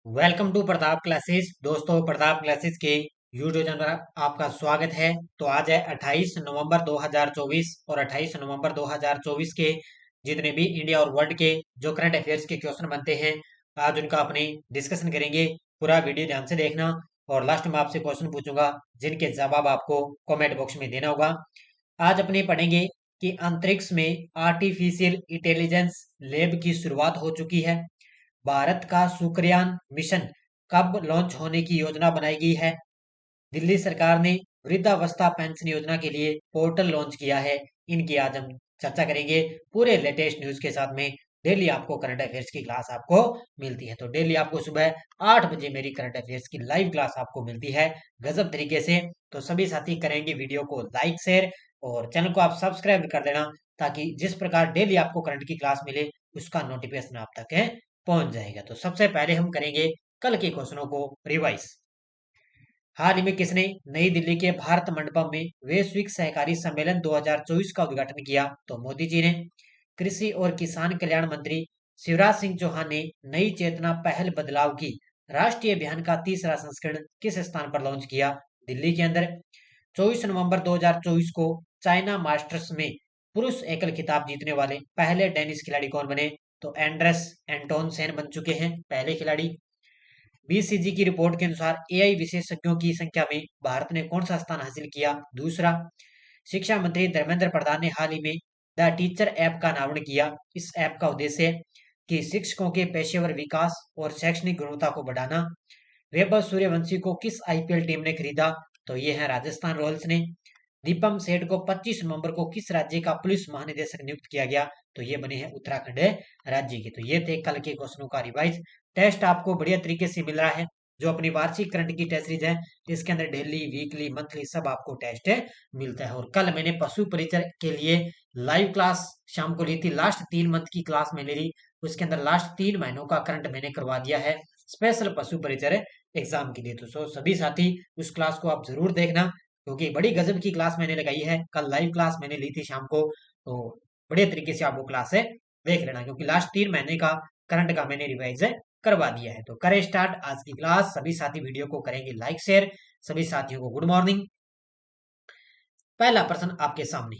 Welcome to Pratap classes. दोस्तों, Pratap classes के YouTube channel पर आपका स्वागत है। तो आज है 28 नवंबर 2024 और 28 नवंबर 2024 के जितने भी इंडिया और वर्ल्ड के जो करंट अफेयर्स के क्वेश्चन बनते हैं, आज उनका अपने डिस्कशन करेंगे। पूरा वीडियो ध्यान से देखना और लास्ट में आपसे क्वेश्चन पूछूंगा जिनके जवाब आपको कमेंट बॉक्स में देना होगा। आज अपने पढ़ेंगे कि अंतरिक्ष में आर्टिफिशियल इंटेलिजेंस लैब की शुरुआत हो चुकी है। भारत का शुक्रयान मिशन कब लॉन्च होने की योजना बनाई गई है। दिल्ली सरकार ने वृद्धावस्था पेंशन योजना के लिए पोर्टल लॉन्च किया है। इनकी आज हम चर्चा करेंगे पूरे लेटेस्ट न्यूज के साथ में। डेली आपको करंट अफेयर्स की क्लास आपको मिलती है, तो डेली आपको सुबह 8 बजे मेरी करंट अफेयर्स की लाइव क्लास आपको मिलती है गजब तरीके से। तो सभी साथी करेंगे वीडियो को लाइक शेयर और चैनल को आप सब्सक्राइब कर देना, ताकि जिस प्रकार डेली आपको करंट की क्लास मिले उसका नोटिफिकेशन आप तक है पहुंच जाएगा। तो सबसे पहले हम करेंगे कल के क्वेश्चनों को रिवाइज। हाल ही में किसने नई दिल्ली के भारत मंडपम में वैश्विक सहकारी सम्मेलन 2024 का उद्घाटन किया? तो मोदी जी ने। कृषि और किसान कल्याण मंत्री शिवराज सिंह चौहान ने नई चेतना पहल बदलाव की राष्ट्रीय अभियान का तीसरा संस्करण किस स्थान पर लॉन्च किया? दिल्ली के अंदर। 24 नवंबर 2024 को चाइना मास्टर्स में पुरुष एकल खिताब जीतने वाले पहले डेनिस खिलाड़ी कौन बने? तो एंड्रेस एंटोनसेन बन चुके हैं पहले खिलाड़ी। बीसीजी की रिपोर्ट के अनुसार एआई विशेषज्ञों की संख्या में भारत ने कौन सा स्थान हासिल किया? दूसरा। शिक्षा मंत्री धर्मेंद्र प्रधान ने हाल ही में द टीचर ऐप का अनावरण किया। इस ऐप का उद्देश्य है कि शिक्षकों के पेशेवर विकास और शैक्षणिक गुणवत्ता को बढ़ाना। वैभव सूर्यवंशी को किस आईपीएल टीम ने खरीदा? तो ये है राजस्थान रॉयल्स ने। दीपम सेठ को 25 नवंबर को किस राज्य का पुलिस महानिदेशक नियुक्त किया गया? तो ये बने हैं उत्तराखंड राज्य के। तो ये थे कल के क्वेश्चनों का रिवाइज। टेस्ट आपको बढ़िया तरीके से मिल रहा है। जो अपनी वार्षिक करंट की टेस्ट सीरीज है, इसके अंदर डेली वीकली मंथली सब आपको टेस्ट मिलता है। और कल मैंने पशु परिचय के लिए लाइव क्लास शाम को ली थी। लास्ट 3 मंथ की क्लास मैंने ली, उसके अंदर लास्ट 3 महीनों का करंट मैंने करवा दिया है स्पेशल पशु परिचय एग्जाम के लिए। तो सभी साथी उस क्लास को आप जरूर देखना, क्योंकि बड़ी गजब की क्लास मैंने लगाई है। कल लाइव क्लास मैंने ली थी शाम को, तो बढ़िया तरीके से आप वो क्लास है देख लेना, क्योंकि लास्ट 3 महीने का करंट का मैंने रिवाइज करवा दिया है। तो करें स्टार्ट आज की क्लास। सभी साथी वीडियो को करेंगे लाइक शेयर। सभी साथियों को गुड मॉर्निंग। पहला प्रश्न आपके सामने।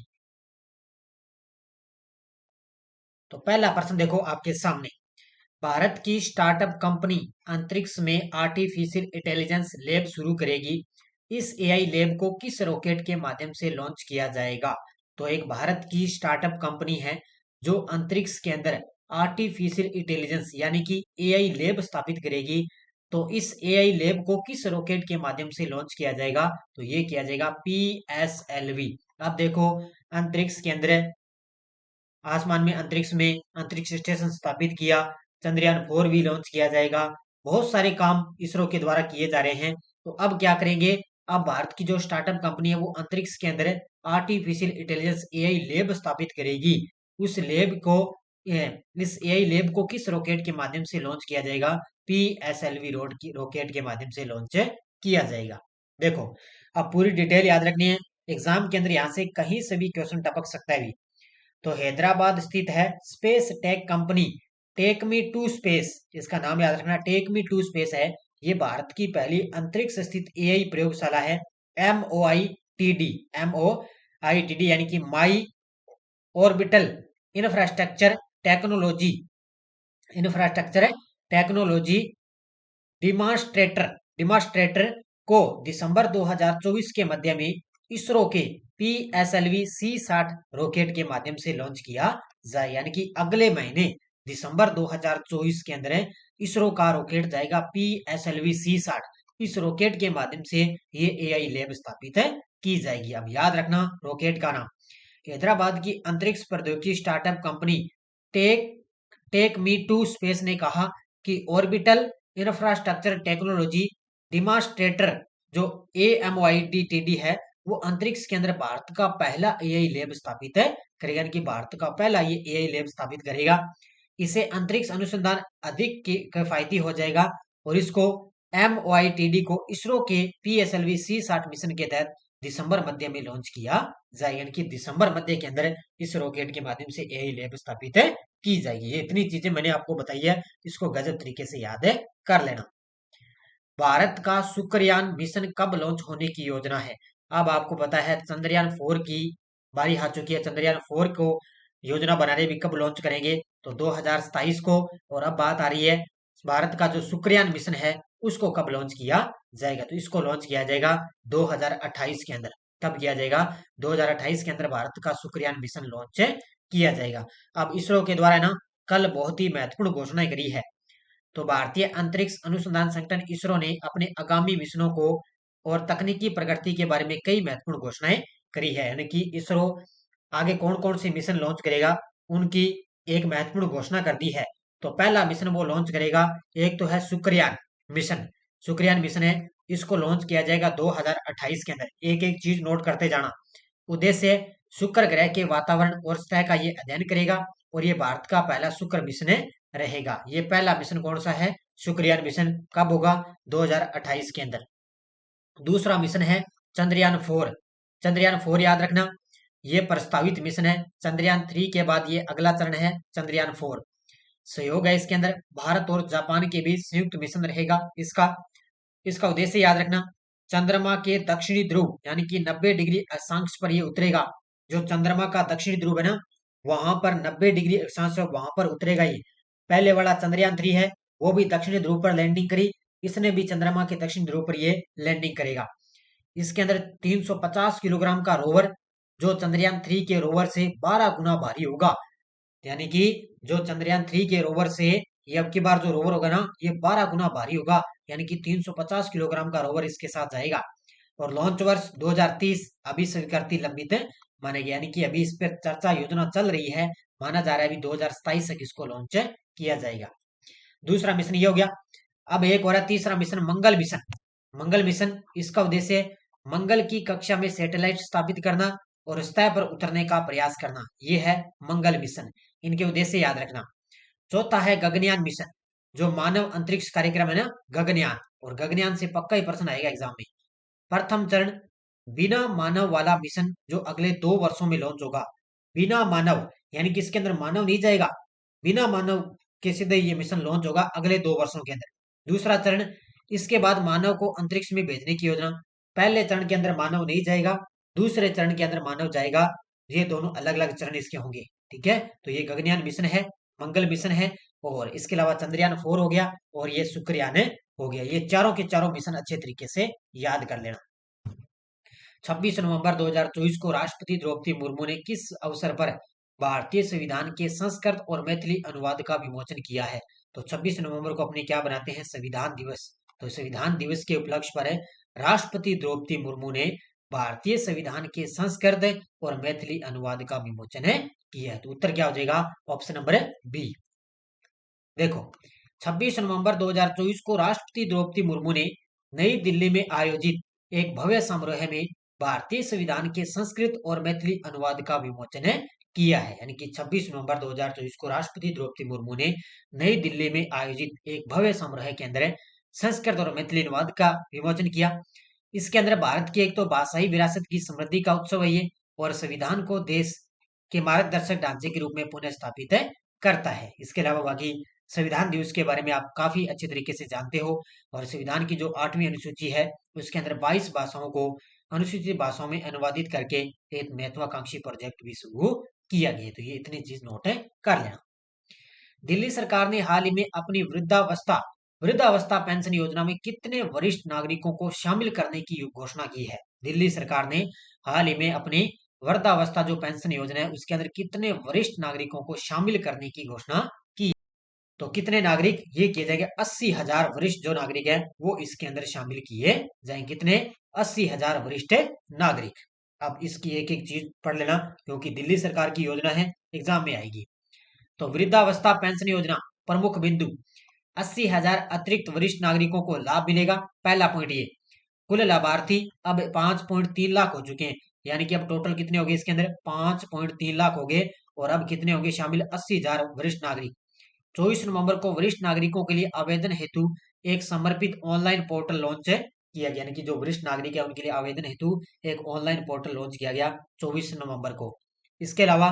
तो पहला प्रश्न देखो आपके सामने। भारत की स्टार्टअप कंपनी अंतरिक्ष में आर्टिफिशियल इंटेलिजेंस लैब शुरू करेगी। इस एआई लैब को किस रॉकेट के माध्यम से लॉन्च किया जाएगा? तो एक भारत की स्टार्टअप कंपनी है जो अंतरिक्ष के अंदर आर्टिफिशियल इंटेलिजेंस यानी कि एआई लैब स्थापित करेगी। तो इस एआई लैब को किस रॉकेट के माध्यम से लॉन्च किया जाएगा? तो ये किया जाएगा पीएसएलवी। अब देखो, अंतरिक्ष के अंदर आसमान में अंतरिक्ष स्टेशन स्थापित किया। चंद्रयान 4 भी लॉन्च किया जाएगा। बहुत सारे काम इसरो के द्वारा किए जा रहे हैं। तो अब क्या करेंगे? अब भारत की जो स्टार्टअप कंपनी है वो अंतरिक्ष के अंदर आर्टिफिशियल इंटेलिजेंस एआई लैब स्थापित करेगी। उस लैब को इस एआई लैब को किस रॉकेट के माध्यम से लॉन्च किया जाएगा? पीएसएलवी रोड की रॉकेट के माध्यम से लॉन्च किया जाएगा। देखो, अब पूरी डिटेल याद रखनी है। एग्जाम के अंदर यहाँ से कहीं से भी क्वेश्चन टपक सकता है भी। तो हैदराबाद स्थित है space tech company take me to space. इसका नाम याद रखना, टेक मी टू स्पेस है। ये भारत की पहली अंतरिक्ष स्थित एआई प्रयोगशाला है। M O I T D यानी कि my orbital infrastructure technology infrastructure technology demonstrator demonstrator को दिसंबर 2024 के मध्य में इसरो के पीएसएलवी C60 रॉकेट के माध्यम से लॉन्च किया जाए, यानी कि अगले महीने दिसंबर 2024 के अंदर इसरो का रॉकेट जाएगा पीएसएलवी C60। इस रॉकेट के माध्यम से ये एआई लैब स्थापित की जाएगी। अब याद रखना रॉकेट का नाम। हैदराबाद की अंतरिक्ष प्रौद्योगिकी startup company tech take me to space ने कहा कि ऑर्बिटल इंफ्रास्ट्रक्चर टेक्नोलॉजी डिमॉन्स्ट्रेटर जो AMOITTD है, वो अंतरिक्ष के अंदर भारत का पहला एआई लैब स्थापित करेगा, यानी कि भारत का पहला ये एआई लैब स्थापित करेगा। इसे अंतरिक्ष अनुसंधान अधिक किफायती हो जाएगा और इसको MOITD को इसरो के PSLV C60 मिशन के तहत दिसंबर मध्य में लॉन्च किया जाएगा, यानी कि दिसंबर मध्य के अंदर इस रॉकेट के माध्यम से एआई लैब स्थापित की जाएगी। ये इतनी चीजें मैंने आपको बताई है, इसको गजब तरीके से याद कर लेना। भारत का शुक्रयान मिशन कब लॉन्च होने की योजना है? अब आपको पता है चंद्रयान 4 की बारी आ चुकी है। चंद्रयान 4 को योजना बना रहे, भी कब लॉन्च करेंगे? तो 2027 को। और अब बात आ रही है भारत का जो शुक्रयान मिशन है उसको कब लॉन्च किया जाएगा? तो इसको लॉन्च किया जाएगा 2028 के अंदर। कब किया जाएगा? 2028 के अंदर भारत का शुक्रयान मिशन लॉन्च किया जाएगा। अब इसरो के द्वारा ना कल बहुत ही महत्वपूर्ण घोषणाएं करी है। तो भारतीय अंतरिक्ष अनुसंधान संगठन इसरो ने अपने आगामी मिशनों को और तकनीकी प्रगति के बारे में कई महत्वपूर्ण घोषणाएं करी है, यानी कि इसरो आगे कौन कौन से मिशन लॉन्च करेगा उनकी एक महत्वपूर्ण घोषणा कर दी है। तो पहला मिशन वो लॉन्च करेगा, एक तो है शुक्रयान मिशन। शुक्रयान मिशन है, इसको लॉन्च किया जाएगा 2028 के अंदर। एक एक चीज नोट करते जाना। उद्देश्य शुक्र ग्रह के वातावरण और सतह का ये अध्ययन करेगा और ये भारत का पहला शुक्र मिशन रहेगा। ये पहला मिशन कौन सा है? शुक्रयान मिशन। कब होगा? 2028 के अंदर। दूसरा मिशन है चंद्रयान 4। चंद्रयान 4 याद रखना, ये प्रस्तावित मिशन है। चंद्रयान 3 के बाद ये अगला चरण है चंद्रयान 4। सहयोग है इसके अंदर, भारत और जापान के बीच संयुक्त मिशन रहेगा इसका। इसका उद्देश्य याद रखना, चंद्रमा के दक्षिणी ध्रुव यानी कि 90 डिग्री अक्षांश पर ये उतरेगा। जो चंद्रमा का दक्षिणी ध्रुव है ना, वहां पर 90 डिग्री अक्षांश है, वहां पर उतरेगा ये। पहले वाला चंद्रयान 3 है, वो भी दक्षिणी ध्रुव पर लैंडिंग करी, इसने भी चंद्रमा के दक्षिणी ध्रुव पर ये लैंडिंग करेगा। इसके अंदर 350 किलोग्राम का रोवर, जो चंद्रयान 3 के रोवर से 12 गुना भारी होगा। यानी कि जो चंद्रयान 3 के रोवर से ये अब की बार जो रोवर होगा ना, ये 12 गुना भारी होगा, यानी कि 350 किलोग्राम का रोवर इसके साथ जाएगा। और लॉन्च वर्ष 2030 अभी स्वीकृति लंबित मानेगी, यानी कि अभी इस पर चर्चा योजना चल रही है। माना जा रहा है अभी 2027 तक इसको लॉन्च किया जाएगा। दूसरा मिशन ये हो गया। अब एक हो रहा है तीसरा मिशन, मंगल मिशन। मंगल मिशन, इसका उद्देश्य मंगल की कक्षा में सैटेलाइट स्थापित करना और सतह पर उतरने का प्रयास करना, ये है मंगल मिशन। इनके उद्देश्य याद रखना। चौथा है गगनयान मिशन, जो मानव अंतरिक्ष कार्यक्रम है ना, गगनयान। और गगनयान से पक्का ही प्रश्न आएगा एग्जाम में। प्रथम चरण बिना मानव वाला मिशन, जो अगले 2 वर्षों में लॉन्च होगा। बिना मानव यानी कि इसके अंदर मानव नहीं जाएगा, बिना मानव के सीधे ये मिशन लॉन्च होगा अगले 2 वर्षों के अंदर। दूसरा चरण, इसके बाद मानव को अंतरिक्ष में भेजने की योजना। पहले चरण के अंदर मानव नहीं जाएगा, दूसरे चरण के अंदर मानव जाएगा। ये दोनों अलग अलग चरण इसके होंगे, ठीक है। तो ये गगनयान मिशन है, मंगल मिशन है, और इसके अलावा चंद्रयान 4 हो गया, और ये शुक्रयान हो गया। ये चारों के चारों मिशन अच्छे तरीके से याद कर लेना। 26 नवंबर 2024 को राष्ट्रपति द्रौपदी मुर्मू ने किस अवसर पर भारतीय संविधान के संस्कृत और मैथिली अनुवाद का विमोचन किया है? तो 26 नवंबर को अपने क्या बनाते हैं? संविधान दिवस। तो संविधान दिवस के उपलक्ष्य पर राष्ट्रपति द्रौपदी मुर्मू ने भारतीय संविधान के संस्कृत और मैथिली अनुवाद का विमोचन किया है। तो उत्तर क्या हो जाएगा? Option number B. देखो, 26 नवंबर 2024 को राष्ट्रपति द्रौपदी मुर्मू ने नई दिल्ली में आयोजित एक भव्य समारोह में भारतीय संविधान के संस्कृत और मैथिली अनुवाद का विमोचन किया है। यानी कि 26 नवंबर 2024 को राष्ट्रपति द्रौपदी मुर्मू ने नई दिल्ली में आयोजित एक भव्य समारोह के अंदर संस्कृत और मैथिली अनुवाद का विमोचन किया। इसके अंदर भारत की एक तो भाषाई विरासत की समृद्धि का उत्सव है ये, और संविधान को देश के मार्गदर्शक ढांचे के रूप में पुनः स्थापित करता है। इसके अलावा बाकी संविधान दिवस के बारे में आप काफी अच्छे तरीके से जानते हो। और संविधान की जो 8वीं अनुसूची है उसके अंदर 22 भाषाओं को अनुसूचित भाषाओं में अनुवादित करके एक महत्वाकांक्षी प्रोजेक्ट भी शुरू किया गया। तो ये इतनी चीज नोट कर लेना। दिल्ली सरकार ने हाल ही में अपनी वृद्धावस्था पेंशन योजना में कितने वरिष्ठ नागरिकों को शामिल करने की घोषणा की है? दिल्ली सरकार ने हाल ही में अपनी वृद्धावस्था जो पेंशन योजना है उसके अंदर कितने वरिष्ठ नागरिकों को शामिल करने की घोषणा की? तो कितने नागरिक ये किए जाएंगे? 80,000 वरिष्ठ जो नागरिक है वो इसके अंदर शामिल किए जाएंगे। कितने? 80,000 वरिष्ठ नागरिक। अब इसकी एक एक चीज पढ़ लेना, क्योंकि दिल्ली सरकार की योजना है, एग्जाम में आएगी। तो वृद्धावस्था पेंशन योजना प्रमुख बिंदु, 80,000 अतिरिक्त वरिष्ठ नागरिकों को लाभ मिलेगा। पहला पॉइंट ये। कुल लाभार्थी अब 5.3 लाख हो चुके हैं, यानी कि अब टोटल कितने हो गए इसके अंदर? 5.3 लाख हो गए। और अब कितने होंगे शामिल? 80,000 वरिष्ठ नागरिक। 24 नवंबर को वरिष्ठ नागरिकों के लिए आवेदन हेतु एक समर्पित ऑनलाइन पोर्टल लॉन्च किया गया, यानी कि जो वरिष्ठ नागरिक है उनके लिए आवेदन हेतु एक ऑनलाइन पोर्टल लॉन्च किया गया 24 नवंबर को। इसके अलावा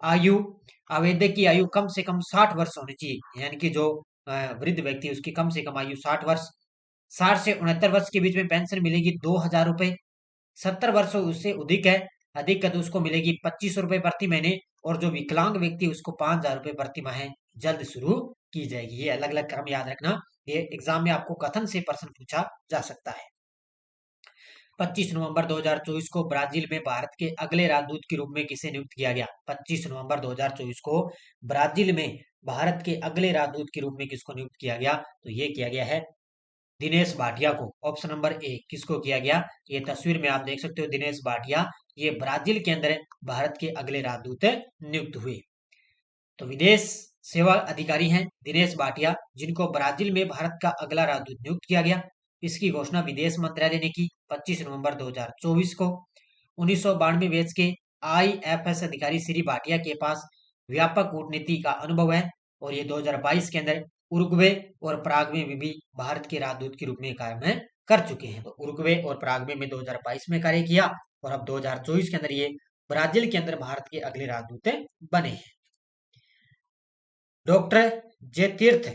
आयु, आवेदक की आयु कम से कम 60 वर्ष होनी चाहिए, यानी कि जो वृद्ध व्यक्ति है उसकी कम से कम आयु 60 वर्ष। 60 से 69 वर्ष के बीच में पेंशन मिलेगी 2,000 रुपए। 70 वर्ष उससे अधिक है तो उसको मिलेगी 2500 रुपए प्रति महीने। और जो विकलांग व्यक्ति है उसको 5,000 रुपए प्रति माह जल्द शुरू की जाएगी। ये अलग अलग क्रम याद रखना, ये एग्जाम में आपको कथन से प्रश्न पूछा जा सकता है। 25 नवंबर 2024 को ब्राजील में भारत के अगले राजदूत के रूप में किसे नियुक्त किया गया? 25 नवंबर 2024 को ब्राजील में भारत के अगले राजदूत के रूप में किसको नियुक्त किया गया? तो ये किया गया है दिनेश भाटिया को। ऑप्शन नंबर ए किसको किया गया? ये तस्वीर में आप देख सकते हो दिनेश भाटिया, ये ब्राजील के अंदर भारत के अगले राजदूत नियुक्त हुए। तो विदेश सेवा अधिकारी हैं दिनेश भाटिया, जिनको ब्राजील में भारत का अगला राजदूत नियुक्त किया गया। इसकी घोषणा विदेश मंत्रालय ने की 25 नवंबर 2024 को। 1992 बैच के आईएफएस अधिकारी श्री भाटिया के पास व्यापक कूटनीति का अनुभव है और ये 2022 के अंदर उरुग्वे और पराग्वे में भी भारत के राजदूत के रूप में कार्य कर चुके हैं। तो उरुग्वे और पराग्वे में 2022 में कार्य किया और अब 2024 के अंदर ये ब्राजील के अंदर भारत के अगले राजदूत बने हैं। डॉक्टर जयतीर्थ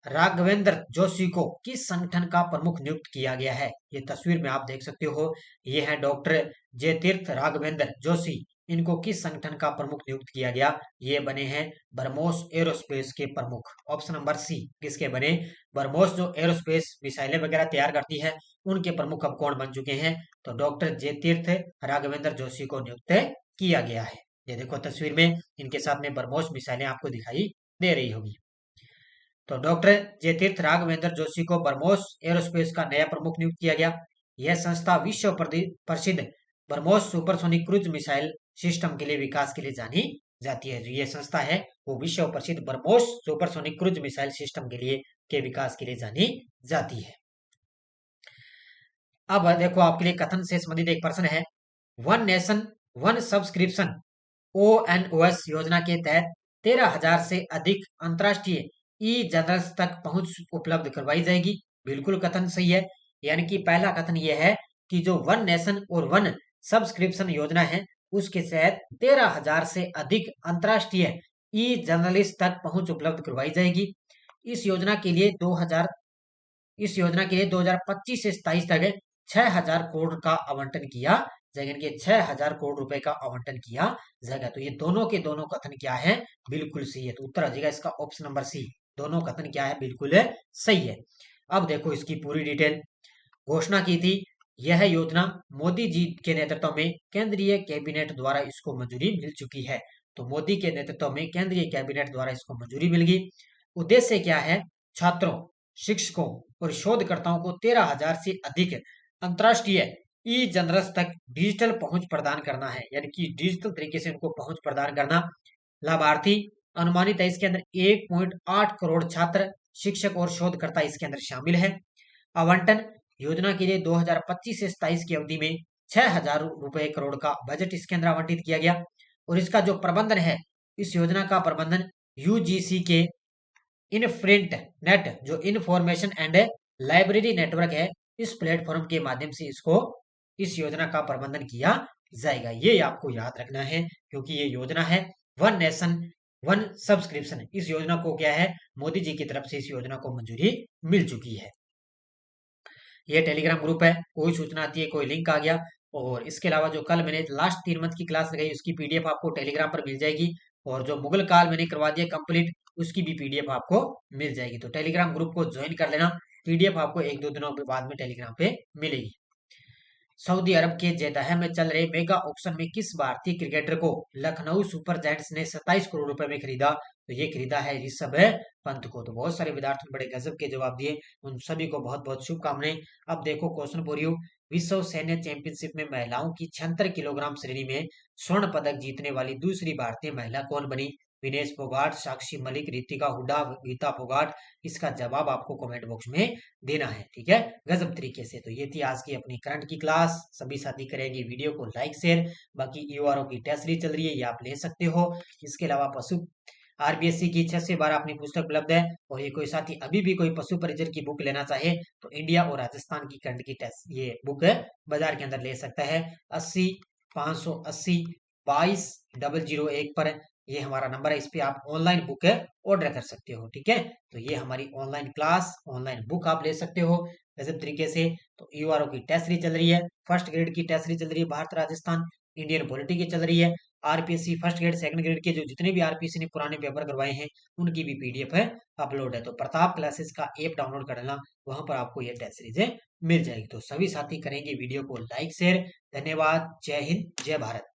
राघवेंद्र जोशी को किस संगठन का प्रमुख नियुक्त किया गया है? ये तस्वीर में आप देख सकते हो, ये है डॉक्टर जयतीर्थ राघवेंद्र जोशी। इनको किस संगठन का प्रमुख नियुक्त किया गया? ये बने हैं ब्रह्मोस एरोस्पेस के प्रमुख। ऑप्शन नंबर सी किसके बने? ब्रह्मोस जो एरोस्पेस मिसाइलें वगैरह तैयार करती है उनके प्रमुख अब कौन बन चुके हैं? तो डॉक्टर जयतीर्थ राघवेंद्र जोशी को नियुक्त किया गया है। ये देखो तस्वीर में इनके साथ में ब्रह्मोस मिसाइलें आपको दिखाई दे रही होगी। तो डॉक्टर जयतीर्थ राघवेंद्र जोशी को ब्रह्मोस एरोस्पेस का नया प्रमुख नियुक्त किया गया। यह संस्था विश्व प्रसिद्ध BrahMos supersonic cruise missile system के लिए विकास के लिए जानी जाती है। जो ये संस्था है वो विश्व प्रसिद्ध BrahMos supersonic cruise missile system के विकास के लिए जानी जाती है। अब देखो आपके लिए कथन से संबंधित एक प्रश्न है। One nation one subscription ONOS योजना के तहत 13,000 से अधिक अंतर्राष्ट्रीय ई जर्नल्स तक पहुंच उपलब्ध करवाई जाएगी। बिल्कुल कथन सही है। यानी कि पहला कथन यह है कि जो वन नेशन और वन सब्सक्रिप्शन योजना है उसके तहत 13,000 से अधिक अंतर्राष्ट्रीय ई जर्नलिस्ट तक पहुंच उपलब्ध करवाई जाएगी। इस योजना के लिए 2025 से 27 तक 6,000 करोड़ का आवंटन किया जाएगा। इनके 6,000 करोड़ रुपए का आवंटन किया जाएगा। तो ये दोनों के दोनों कथन क्या है? बिल्कुल सही है। तो उत्तर आ जाएगा इसका ऑप्शन नंबर सी। दोनों कथन क्या है? बिल्कुल सही है। अब देखो इसकी पूरी डिटेल। घोषणा की थी यह योजना मोदी जी के नेतृत्व में केंद्रीय कैबिनेट द्वारा इसको मंजूरी मिल चुकी है। तो मोदी के नेतृत्व में केंद्रीय कैबिनेट द्वारा इसको मंजूरी मिल गई। उद्देश्य क्या है? छात्रों, शिक्षकों और शोधकर्ताओं को 13,000 से अधिक अंतर्राष्ट्रीय ई जर्नल्स तक डिजिटल पहुंच प्रदान करना है, यानी कि डिजिटल तरीके से उनको पहुंच प्रदान करना। लाभार्थी अनुमानित है इसके अंदर 1.8 करोड़ छात्र, शिक्षक और शोधकर्ता इसके अंदर शामिल है। आवंटन योजना के लिए 2025 से 27 की अवधि में 6,000 रुपए करोड़ का बजट इसके अंदर आवंटित किया गया। और इसका जो प्रबंधन है, इस योजना का प्रबंधन यूजीसी के इनफ्रिंट नेट जो इंफॉर्मेशन एंड लाइब्रेरी नेटवर्क है, इस प्लेटफॉर्म के माध्यम से इस योजना का प्रबंधन किया जाएगा। ये आपको याद रखना है क्योंकि ये योजना है वन नेशन वन सब्सक्रिप्शन। इस योजना को क्या है? मोदी जी की तरफ से इस योजना को मंजूरी मिल चुकी है। ये टेलीग्राम ग्रुप है, कोई सूचना आती है, कोई लिंक आ गया। और इसके अलावा जो कल मैंने लास्ट 3 मंथ की क्लास लगाई उसकी पीडीएफ आपको टेलीग्राम पर मिल जाएगी। और जो मुगल काल मैंने करवा दिया कंप्लीट उसकी भी पीडीएफ आपको मिल जाएगी। तो टेलीग्राम ग्रुप को ज्वाइन कर लेना, पीडीएफ आपको 1-2 दिनों के बाद में टेलीग्राम पे मिलेगी। सऊदी अरब के जेद्दाह में चल रहे मेगा ऑक्शन में किस भारतीय क्रिकेटर को लखनऊ सुपर जायंट्स ने 27 करोड़ रुपए में खरीदा? तो ये खरीदा है ऋषभ पंत को। तो बहुत सारे विद्यार्थियों ने बड़े गजब के जवाब दिए, उन सभी को बहुत बहुत शुभकामनाएं। अब देखो क्वेश्चन फॉर यू। विश्व सैन्य चैंपियनशिप में महिलाओं की 76 किलोग्राम श्रेणी में स्वर्ण पदक जीतने वाली दूसरी भारतीय महिला कौन बनी? विनेश फोगाट, साक्षी मलिक, रितिका हुड्डा, गीता फोगाट। इसका जवाब आपको कमेंट बॉक्स में देना है, ठीक है, गजब तरीके से। तो ये थी आज की अपनी करंट की क्लास। सभी साथी करेंगे वीडियो को लाइक शेयर। बाकी यूआरओ की टेस्ट सीरीज चल रही है, ये आप ले सकते हो। इसके अलावा आरबीएससी की 6 से 12 अपनी पुस्तक उपलब्ध है। और ये कोई साथी अभी भी कोई पशु परिचर की बुक लेना चाहे तो इंडिया और राजस्थान की करंट की टेस्ट ये बुक बाजार के अंदर ले सकता है। 80 580 22 001 पर ये हमारा नंबर है, इस पे आप ऑनलाइन बुक ऑर्डर कर सकते हो। ठीक है, तो ये हमारी ऑनलाइन क्लास, ऑनलाइन बुक आप ले सकते हो गजब तरीके से। तो यूआरओ की टेस्ट सीरीज चल रही है, फर्स्ट ग्रेड की टेस्ट सीरीज चल रही है भारत राजस्थान, इंडियन पॉलिटी की चल रही है, RPSC first grade second grade के जो जितने भी आरपीएससी ने पुराने पेपर करवाए हैं उनकी भी पीडीएफ है अपलोड है। तो प्रताप क्लासेस का ऐप डाउनलोड कर लेना, वहां पर आपको ये टेस्ट सीरीज मिल जाएगी। तो सभी साथी करेंगे वीडियो को लाइक शेयर। धन्यवाद। जय हिंद, जय भारत।